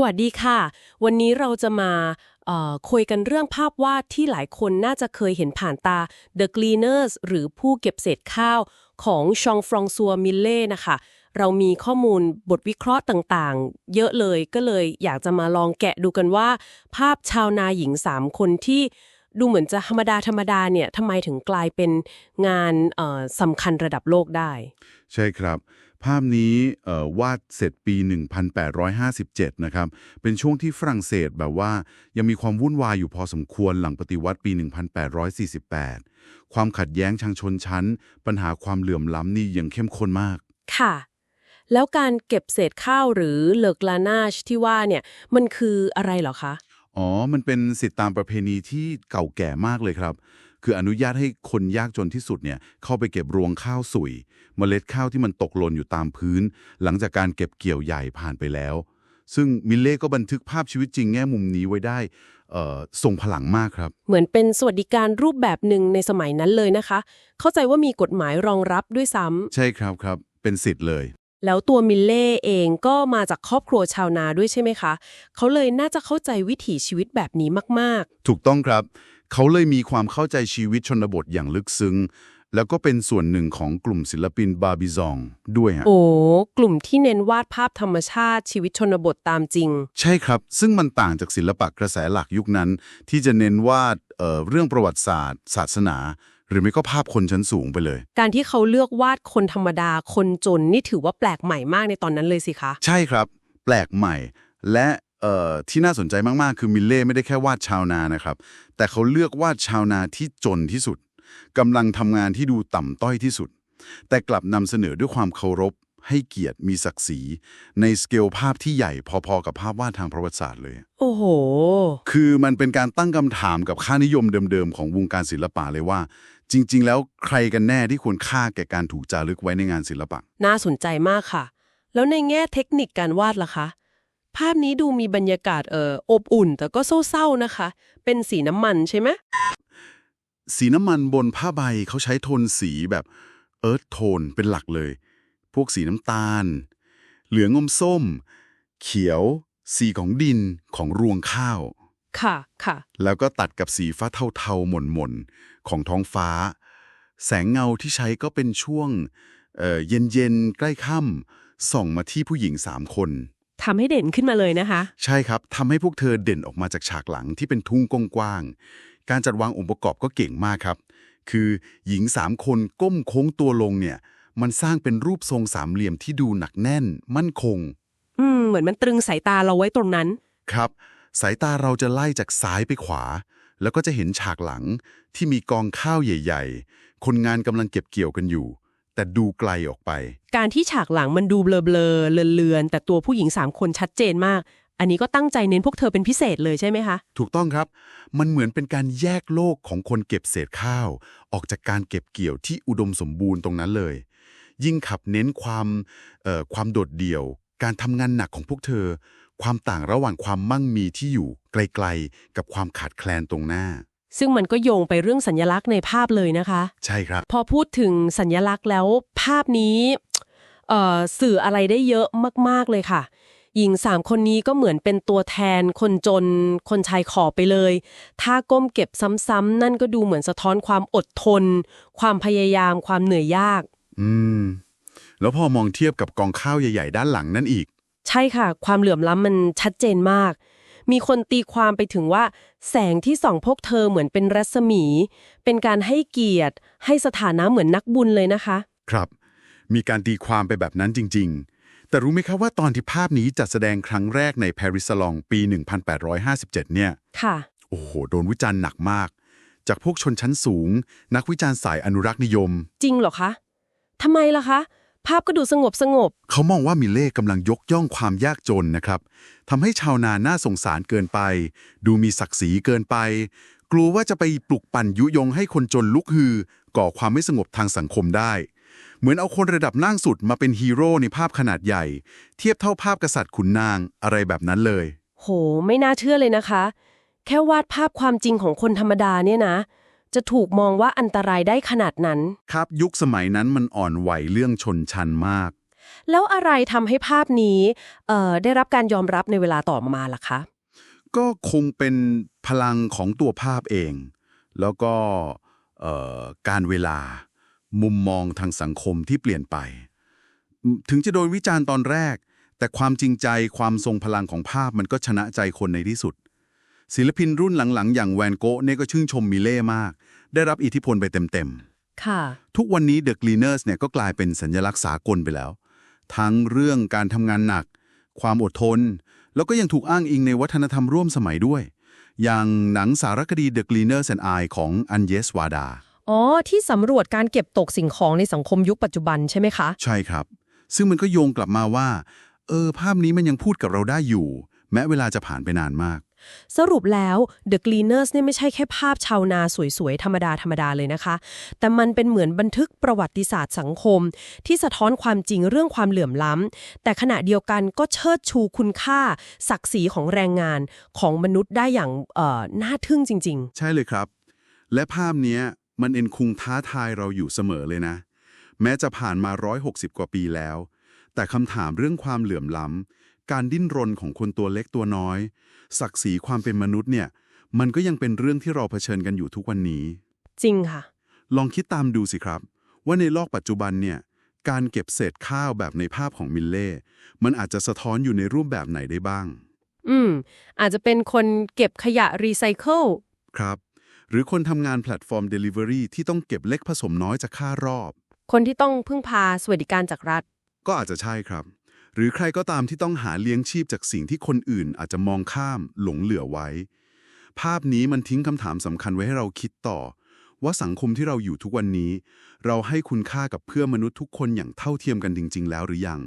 วัสดีค่ะวันนี้เราจะมาคุยกันเรื่องภาพวาดที่หลายคนน่าจะเคยเห็นผ่านตา The Gleaners หรือผู้เก็บเศษข้าวของชองฟรองซัวมิลเล่นะคะเรามีข้อมูลบทวิเคราะห์ต่างๆเยอะเลยก็เลยอยากจะมาลองแกะดูกันว่าภาพชาวนาหญิง3คนที่ดูเหมือนจะธรรมดาเนี่ยทำไมถึงกลายเป็นงานสำคัญระดับโลกได้ใช่ครับภาพนี้วาดเสร็จปี 1857 นะครับเป็นช่วงที่ฝรั่งเศสแบบว่ายังมีความวุ่นวายอยู่พอสมควรหลังปฏิวัติปี 1848 ความขัดแย้งทางชนชั้นปัญหาความเหลื่อมล้ำนี่ยังเข้มข้นมากค่ะแล้วการเก็บเศษข้าวหรือเลอกลานาชที่ว่าเนี่ยมันคืออะไรเหรอคะมันเป็นสิทธิตามประเพณีที่เก่าแก่มากเลยครับคืออนุญาตให้คนยากจนที่สุดเนี่ยเข้าไปเก็บรวงข้าวสุยเมล็ดข้าวที่มันตกหล่นอยู่ตามพื้นหลังจากการเก็บเกี่ยวใหญ่ผ่านไปแล้วซึ่งมิลเล่ก็บันทึกภาพชีวิตจริงแง่มุมนี้ไว้ได้ทรงพลังมากครับเหมือนเป็นสวัสดิการรูปแบบหนึ่งในสมัยนั้นเลยนะคะเข้าใจว่ามีกฎหมายรองรับด้วยซ้ำใช่ครับเป็นสิทธิ์เลยแล้วตัวมิลเล่เองก็มาจากครอบครัวชาวนาด้วยใช่ไหมคะเขาเลยน่าจะเข้าใจวิถีชีวิตแบบนี้มากๆถูกต้องครับเขาเลยมีความเข้าใจชีวิตชนบทอย่างลึกซึ้งแล้วก็เป็นส่วนหนึ่งของกลุ่มศิลปินบาร์บิซองด้วยฮะกลุ่มที่เน้นวาดภาพธรรมชาติชีวิตชนบทตามจริงใช่ครับซึ่งมันต่างจากศิลปะกระแสหลักยุคนั้นที่จะเน้นวาดเรื่องประวัติศาสตร์ศาสนาหรือไม่ก็ภาพคนชั้นสูงไปเลยการที่เขาเลือกวาดคนธรรมดาคนจนนี่ถือว่าแปลกใหม่มากในตอนนั้นเลยสิคะใช่ครับแปลกใหม่และที่น่าสนใจมากๆคือมิลเล่ไม่ได้แค่วาดชาวนานะครับแต่เขาเลือกวาดชาวนาที่จนที่สุดกำลังทำงานที่ดูต่ำต้อยที่สุดแต่กลับนำเสนอด้วยความเคารพให้เกียรติมีศักดิ์ศรีในสเกลภาพที่ใหญ่พอๆกับภาพวาดทางประวัติศาสตร์เลยโอ้โหคือมันเป็นการตั้งคำถามกับค่านิยมเดิมๆของวงการศิลปะเลยว่าจริงๆแล้วใครกันแน่ที่ควรค่าแก่การถูกจารึกไว้ในงานศิลปะน่าสนใจมากค่ะแล้วในแง่เทคนิคการวาดล่ะคะภาพนี้ดูมีบรรยากาศอบอุ่นแต่ก็เศร้าๆนะคะเป็นสีน้ำมันใช่ไหมสีน้ำมันบนผ้าใบเขาใช้โทนสีแบบเอิร์ธโทนเป็นหลักเลยพวกสีน้ำตาลเหลืองอมส้มเขียวสีของดินของรวงข้าวค่ะแล้วก็ตัดกับสีฟ้าเทาๆหม่นๆของท้องฟ้าแสงเงาที่ใช้ก็เป็นช่วงเย็นๆใกล้ค่ำส่องมาที่ผู้หญิง3 คนทำให้เด่นขึ้นมาเลยนะคะใช่ครับทำให้พวกเธอเด่นออกมาจากฉากหลังที่เป็นทุ่งกว้างๆการจัดวางองค์ประกอบก็เก่งมากครับคือหญิง3 คนก้มโค้งตัวลงเนี่ยมันสร้างเป็นรูปทรงสามเหลี่ยมที่ดูหนักแน่นมั่นคงเหมือนมันตรึงสายตาเราไว้ตรงนั้นครับสายตาเราจะไล่จากซ้ายไปขวาแล้วก็จะเห็นฉากหลังที่มีกองข้าวใหญ่ๆคนงานกำลังเก็บเกี่ยวกันอยู่แต่ดูไกลออกไปการที่ฉากหลังมันดูเบลอๆเลือนๆแต่ตัวผู้หญิง3 คนชัดเจนมากอันนี้ก็ตั้งใจเน้นพวกเธอเป็นพิเศษเลยใช่ไหมคะถูกต้องครับมันเหมือนเป็นการแยกโลกของคนเก็บเศษข้าวออกจากการเก็บเกี่ยวที่อุดมสมบูรณ์ตรงนั้นเลยยิ่งขับเน้นความโดดเดี่ยวการทำงานหนักของพวกเธอความต่างระหว่างความมั่งมีที่อยู่ไกลๆกับความขาดแคลนตรงหน้าซึ่งมันก็โยงไปเรื่องสัญลักษณ์ในภาพเลยนะคะใช่ครับพอพูดถึงสัญลักษณ์แล้วภาพนี้สื่ออะไรได้เยอะมากๆเลยค่ะหญิง3 คนนี้ก็เหมือนเป็นตัวแทนคนจนคนชายขอบไปเลยถ้าก้มเก็บซ้ำๆนั่นก็ดูเหมือนสะท้อนความอดทนความพยายามความเหนื่อยยากแล้วพอมองเทียบกับกองข้าวใหญ่ๆด้านหลังนั่นอีกใช่ค่ะความเหลื่อมล้ำมันชัดเจนมากมีคนตีความไปถึงว่าแสงที่ส่องพวกเธอเหมือนเป็นรัศมีเป็นการให้เกียรติให้สถานะเหมือนนักบุญเลยนะคะครับมีการตีความไปแบบนั้นจริงๆแต่รู้ไหมครับว่าตอนที่ภาพนี้จัดแสดงครั้งแรกในปารีสซาลองปี 1857 เนี่ยค่ะโอ้โหโดนวิจารณ์หนักมากจากพวกชนชั้นสูงนักวิจารณ์สายอนุรักษ์นิยมจริงเหรอคะทำไมล่ะคะภาพก็ดูสงบเขามองว่ามิลเล่กำลังยกย่องความยากจนนะครับทำให้ชาวนาน่าสงสารเกินไปดูมีศักดิ์ศรีเกินไปกลัวว่าจะไปปลุกปั่นยุยงให้คนจนลุกฮือก่อความไม่สงบทางสังคมได้เหมือนเอาคนระดับล่างสุดมาเป็นฮีโร่ในภาพขนาดใหญ่เทียบเท่าภาพกษัตริย์ขุนนางอะไรแบบนั้นเลยโหไม่น่าเชื่อเลยนะคะแค่วาดภาพความจริงของคนธรรมดาเนี่ยนะจะถูกมองว่าอันตรายได้ขนาดนั้นครับยุคสมัยนั้นมันอ่อนไหวเรื่องชนชั้นมาก แล้วอะไรทำให้ภาพนี้ได้รับการยอมรับในเวลาต่อมาล่ะคะ ก็คงเป็นพลังของตัวภาพเอง แล้วก็การเวลามุมมองทางสังคมที่เปลี่ยนไป ถึงจะโดนวิจารณ์ตอนแรก แต่ความจริงใจความทรงพลังของภาพมันก็ชนะใจคนในที่สุด ศิลปินรุ่นหลังๆ อย่างแวนโกะเนี่ยก็ชื่นชมมิเล่มาก ได้รับอิทธิพลไปเต็มๆ ค่ะ ทุกวันนี้ The Gleaners เนี่ยก็กลายเป็นสัญลักษณ์สากลไปแล้ว ทั้งเรื่องการทำงานหนัก ความอดทน แล้วก็ยังถูกอ้างอิงในวัฒนธรรมร่วมสมัยด้วย อย่างหนังสารคดี The Gleaners and I ของอัญเยสวาดา อ๋อ ที่สำรวจการเก็บตกสิ่งของในสังคมยุคปัจจุบันใช่ไหมคะ ใช่ครับ ซึ่งมันก็โยงกลับมาว่าภาพนี้มันยังพูดกับเราได้อยู่ แม้เวลาจะผ่านไปนานมาก สรุปแล้ว The Gleaners เนี่ยไม่ใช่แค่ภาพชาวนาสวยๆ ธรรมดาเลยนะคะ แต่มันเป็นเหมือนบันทึกประวัติศาสตร์สังคม ที่สะท้อนความจริงเรื่องความเหลื่อมล้ำแต่ขณะเดียวกันก็เชิดชูคุณค่า ศักดิ์ศรีของแรงงานของมนุษย์ได้อย่างน่าทึ่งจริง ใช่เลยครับ และภาพเนี้ยมันเอ็นคุงท้าทายเราอยู่เสมอเลยนะ แม้จะผ่านมา160 กว่าปีแล้ว แต่คำถามเรื่องความเหลื่อมล้ำการดิ้นรนของคนตัวเล็กตัวน้อย ศักดิ์ศรีความเป็นมนุษย์เนี่ยมันก็ยังเป็นเรื่องที่เราเผชิญกันอยู่ทุกวันนี้ ๆ จริงค่ะ ลองคิดตามดูสิครับ ว่าในโลกปัจจุบันเนี่ยการเก็บเศษข้าวแบบในภาพของมิลเล่มันอาจจะสะท้อนอยู่ในรูปแบบไหนได้บ้าง อาจจะเป็นคนเก็บขยะรีไซเคิล ครับ หรือคนทำงานแพลตฟอร์ม Delivery ที่ต้องเก็บเล็กผสมน้อยจากค่ารอบ คนที่ต้องพึ่งพาสวัสดิการจากรัฐ ก็อาจจะใช่ครับ หรือใครก็ตามที่ต้องหาเลี้ยงชีพจากสิ่งที่คนอื่นอาจจะมองข้ามหลงเหลือไว้ ภาพนี้มันทิ้งคำถามสำคัญไว้ให้เราคิดต่อ ว่าสังคมที่เราอยู่ทุกวันนี้ เราให้คุณค่ากับเพื่อนมนุษย์ทุกคนอย่างเท่าเทียมกันจริงๆแล้วหรือยัง